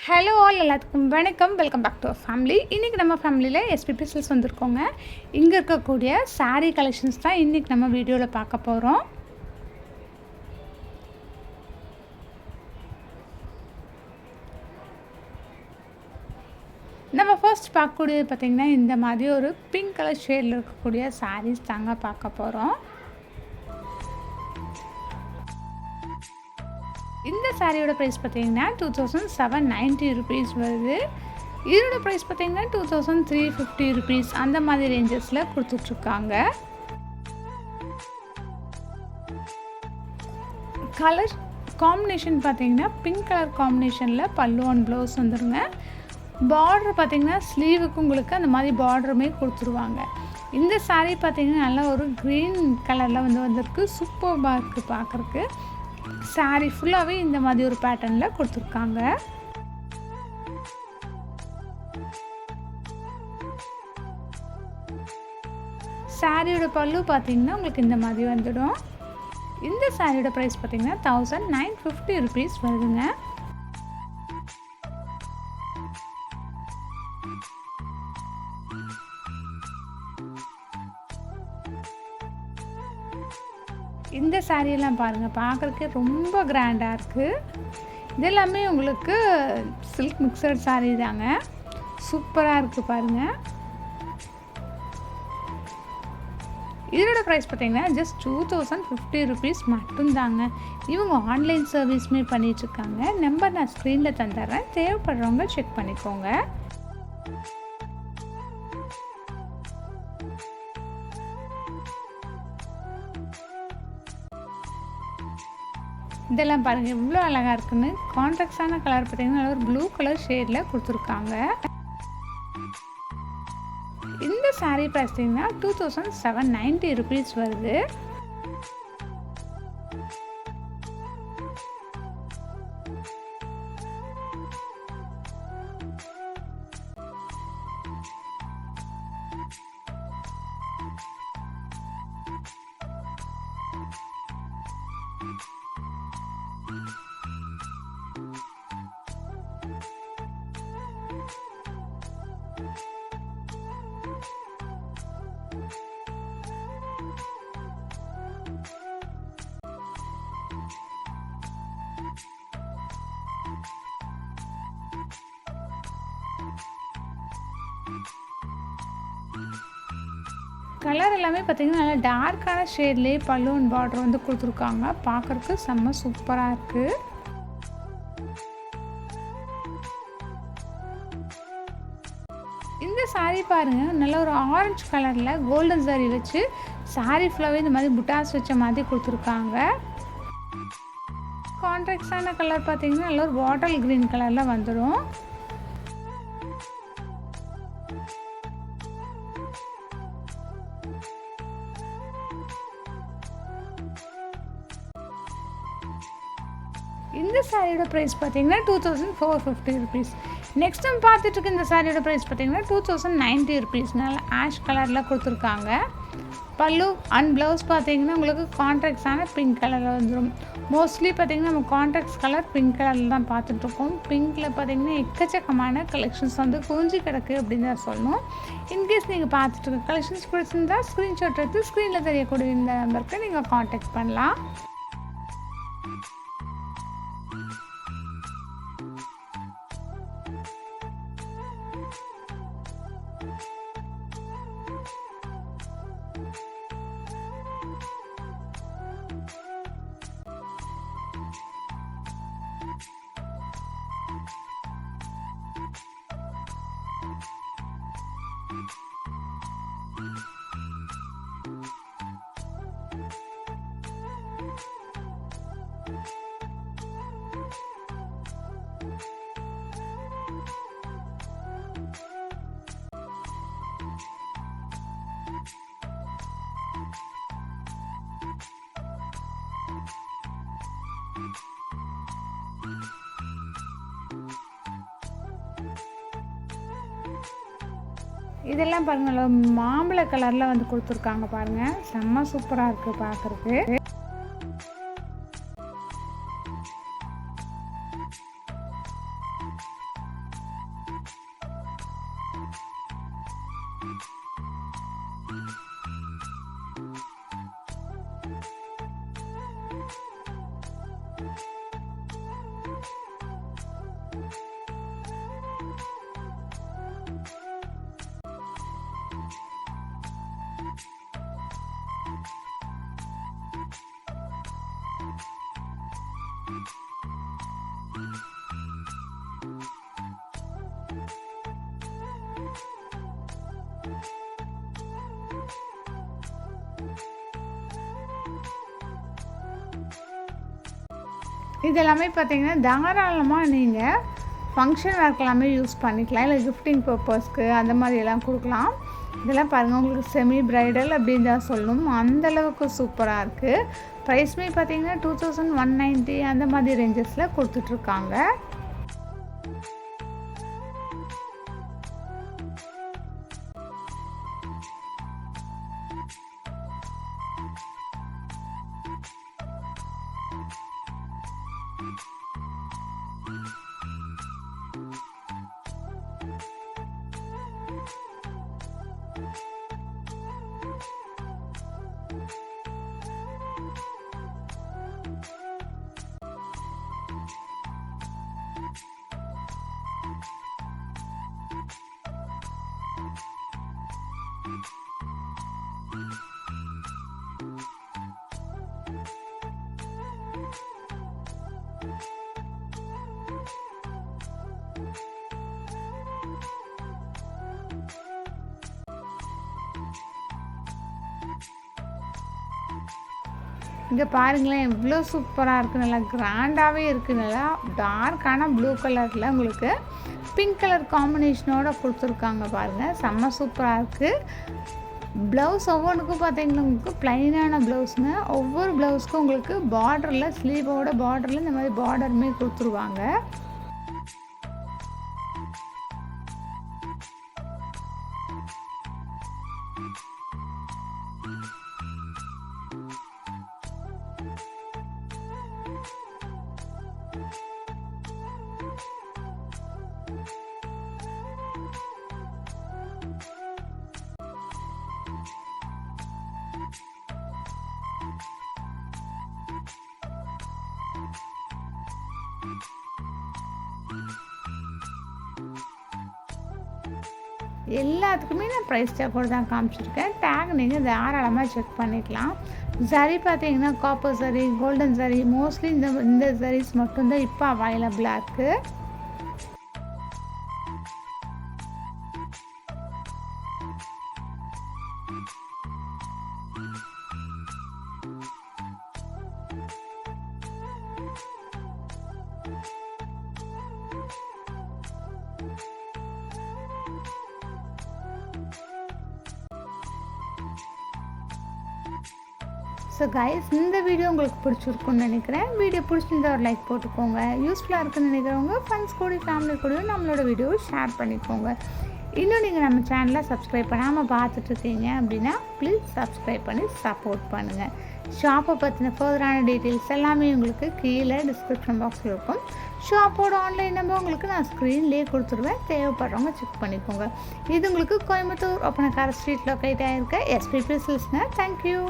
Hello all எல்லாத்துக்கும் வணக்கம். Welcome back to our family. இன்றைக்கி நம்ம ஃபேமிலியில் எஸ்பிபி சில்ஸ் வந்திருக்கோங்க. இங்கே இருக்கக்கூடிய சாரீ கலெக்ஷன்ஸ் தான் இன்றைக்கி நம்ம வீடியோவில் பார்க்க போகிறோம். நம்ம ஃபர்ஸ்ட் பார்க்கக்கூடியது பார்த்திங்கன்னா இந்த மாதிரி ஒரு பிங்க் கலர் ஷேடில் இருக்கக்கூடிய சாரீஸ் தாங்க பார்க்க போகிறோம். இந்த சாரியோட ப்ரைஸ் பார்த்தீங்கன்னா 2790 ருபீஸ் வருது. இதோட ப்ரைஸ் பார்த்தீங்கன்னா 2350 ருபீஸ் அந்த மாதிரி ரேஞ்சஸில் கொடுத்துட்ருக்காங்க. கலர் காம்பினேஷன் பார்த்தீங்கன்னா பிங்க் கலர் காம்பினேஷனில் பல்லு அண்ட் ப்ளவுஸ் வந்துடுங்க. பார்டர் பார்த்தீங்கன்னா ஸ்லீவுக்கு உங்களுக்கு அந்த மாதிரி பார்டருமே கொடுத்துருவாங்க. இந்த சாரீ பார்த்தீங்கன்னா நல்லா ஒரு க்ரீன் கலரில் வந்திருக்கு. சூப்பராக இருக்குது பார்க்குறக்கு. சாரீ ஃபுல்லாகவே இந்த மாதிரி ஒரு பேட்டர்னில் கொடுத்துருக்காங்க. சாரியோட பல்லு பார்த்தீங்கன்னா உங்களுக்கு இந்த மாதிரி வந்துடும். இந்த சாரியோட ப்ரைஸ் பார்த்தீங்கன்னா 1950 ருபீஸ் வருதுங்க. இந்த சாரியெல்லாம் பாருங்கள், பார்க்குறதுக்கே ரொம்ப கிராண்டாக இருக்குது. இது எல்லாமே உங்களுக்கு சில்க் மிக்சட் சாரீ தாங்க. சூப்பராக இருக்குது பாருங்கள். இதோட ப்ரைஸ் பார்த்தீங்கன்னா ஜஸ்ட் 2050 ருபீஸ் மட்டும்தாங்க. இவங்க ஆன்லைன் சர்வீஸுமே பண்ணிகிட்ருக்காங்க. நம்பர் நான் ஸ்க்ரீனில் தந்துடுறேன், தேவைப்படுறவங்க செக் பண்ணிக்கோங்க. இதெல்லாம் பாருங்கள் எவ்வளோ அழகாக இருக்குன்னு. கான்ட்ராக்டான கலர் பார்த்தீங்கன்னா ஒரு ப்ளூ கலர் ஷேடில் கொடுத்துருக்காங்க. இந்த சாரீ பார்த்தீங்கன்னா 2790 ருபீஸ் வருது. கலர் எல்லாமே பார்த்தீங்கன்னா நல்லா டார்க்கான ஷேட்லேயே பலூன் பார்டர் கொடுத்துருக்காங்க. பார்க்குறதுக்கு செம்ம சூப்பராக இருக்குது. இந்த சாரீ பாருங்கள், நல்ல ஒரு ஆரஞ்சு கலரில் கோல்டன் சாரீ வச்சு சாரீ ஃபுல்லாகவே இந்த மாதிரி புட்டாஸ் வச்ச மாதிரி கொடுத்துருக்காங்க. கான்ட்ராக்டான கலர் பார்த்தீங்கன்னா நல்ல ஒரு பாட்டில் க்ரீன் கலரில் வந்துடும். இந்த சாரியோட ப்ரைஸ் பார்த்தீங்கன்னா 2450 ருபீஸ். நெக்ஸ்ட் நம்ம பார்த்துட்டு இருக்க இந்த சாரியோட ப்ரைஸ் பார்த்தீங்கன்னா 2090 ருபீஸ். நல்லா ஆஷ் கலரில் கொடுத்துருக்காங்க. பல்லு அண்ட் ப்ளவுஸ் பார்த்தீங்கன்னா உங்களுக்கு கான்ட்ராக்ட்ஸான பிங்க் கலரில் வந்துடும். மோஸ்ட்லி பார்த்தீங்கன்னா நம்ம கான்ட்ராக்ட்ஸ் கலர் பிங்க் கலரில் தான் பார்த்துட்ருக்கோம். பிங்க்கில் பார்த்தீங்கன்னா எக்கச்சக்கமான கலெக்ஷன்ஸ் குவிஞ்சு கிடக்கு அப்படின்னு தான் சொல்லணும். இன்கேஸ் நீங்கள் பார்த்துட்டு இருக்க கலெக்ஷன்ஸ் பிடிச்சிருந்தா ஸ்க்ரீன்ஷாட் எடுத்து ஸ்க்ரீனில் தெரியக்கூடிய இந்த நம்பருக்கு நீங்கள் கான்டாக்ட் பண்ணலாம். இதெல்லாம் பாருங்கள், மாம்பழ கலரில் கொடுத்துருக்காங்க பாருங்கள். செம்ம சூப்பராக இருக்குது பார்க்குறதுக்கு. இதெல்லாமே பார்த்தீங்கன்னா தாராளமாக நீங்கள் ஃபங்க்ஷன் வேர்க்கு எல்லாமே யூஸ் பண்ணிக்கலாம், இல்லை கிஃப்டிங் பர்பஸ்க்கு அந்த மாதிரியெல்லாம் கொடுக்கலாம். இதெல்லாம் பாருங்கள், உங்களுக்கு செமி ப்ரைடல் அப்படின்னு தான் சொல்லணும், அந்தளவுக்கு சூப்பராக இருக்குது. ப்ரைஸ்மே பார்த்தீங்கன்னா 2190 அந்த மாதிரி ரேஞ்சஸில் கொடுத்துட்ருக்காங்க. இங்கே பாருங்களேன், எவ்வளோ சூப்பராக இருக்குது, நல்லா கிராண்டாகவே இருக்குது. நல்லா டார்க்கான ப்ளூ கலரில் உங்களுக்கு பிங்க் கலர் காம்பினேஷனோடு கொடுத்துருக்காங்க பாருங்கள், செம்ம சூப்பராக இருக்குது. ப்ளவுஸ் ஒவ்வொன்றுக்கும் பார்த்தீங்கன்னா உங்களுக்கு ப்ளைனான ப்ளவுஸுங்க. ஒவ்வொரு ப்ளவுஸ்க்கும் உங்களுக்கு பார்டரில் ஸ்லீவோட பார்டரில் இந்த மாதிரி பார்டருமே கொடுத்துருவாங்க. எல்லாத்துக்குமே நான் ப்ரைஸ் டேக்கோடு தான் காமிச்சிருக்கேன். டேக் நீங்கள் தாராளமாக செக் பண்ணிக்கலாம். சரி பார்த்தீங்கன்னா காப்பர் சரி, கோல்டன் சரி, மோஸ்ட்லி இந்த சரிஸ் மட்டும்தான் இப்போ அவைலபிளாக இருக்குது. ஸோ கைஸ், இந்த வீடியோ உங்களுக்கு பிடிச்சிருக்குன்னு நினைக்கிறேன். வீடியோ பிடிச்சிருந்தா ஒரு லைக் போட்டுக்கோங்க. யூஸ்ஃபுல்லாக இருக்குன்னு நினைக்கிறவங்க ஃப்ரெண்ட்ஸ் கூட ஃபேமிலி கூடயும் நம்மளோட வீடியோவை ஷேர் பண்ணிக்கோங்க. இன்னும் நீங்கள் நம்ம சேனலை சப்ஸ்கிரைப் பண்ணாமல் பார்த்துட்ருக்கீங்க அப்படின்னா ப்ளீஸ் சப்ஸ்கிரைப் பண்ணி சப்போர்ட் பண்ணுங்கள். ஷாப்பை பற்றின ஃபர்தரான டீட்டெயில்ஸ் எல்லாமே உங்களுக்கு கீழே டிஸ்கிரிப்ஷன் பாக்ஸில் இருக்கும். ஷாப்போட ஆன்லைன் நம்பர் உங்களுக்கு நான் ஸ்க்ரீன்லேயே கொடுத்துருவேன், தேவைப்படுறவங்க செக் பண்ணிக்கோங்க. இது உங்களுக்கு கோயம்புத்தூர் ஒப்பனக்கார ஸ்ட்ரீட் லொக்கேட் ஆகிருக்க எஸ்பிபி சில்ஸ்ங்க. தேங்க்யூ.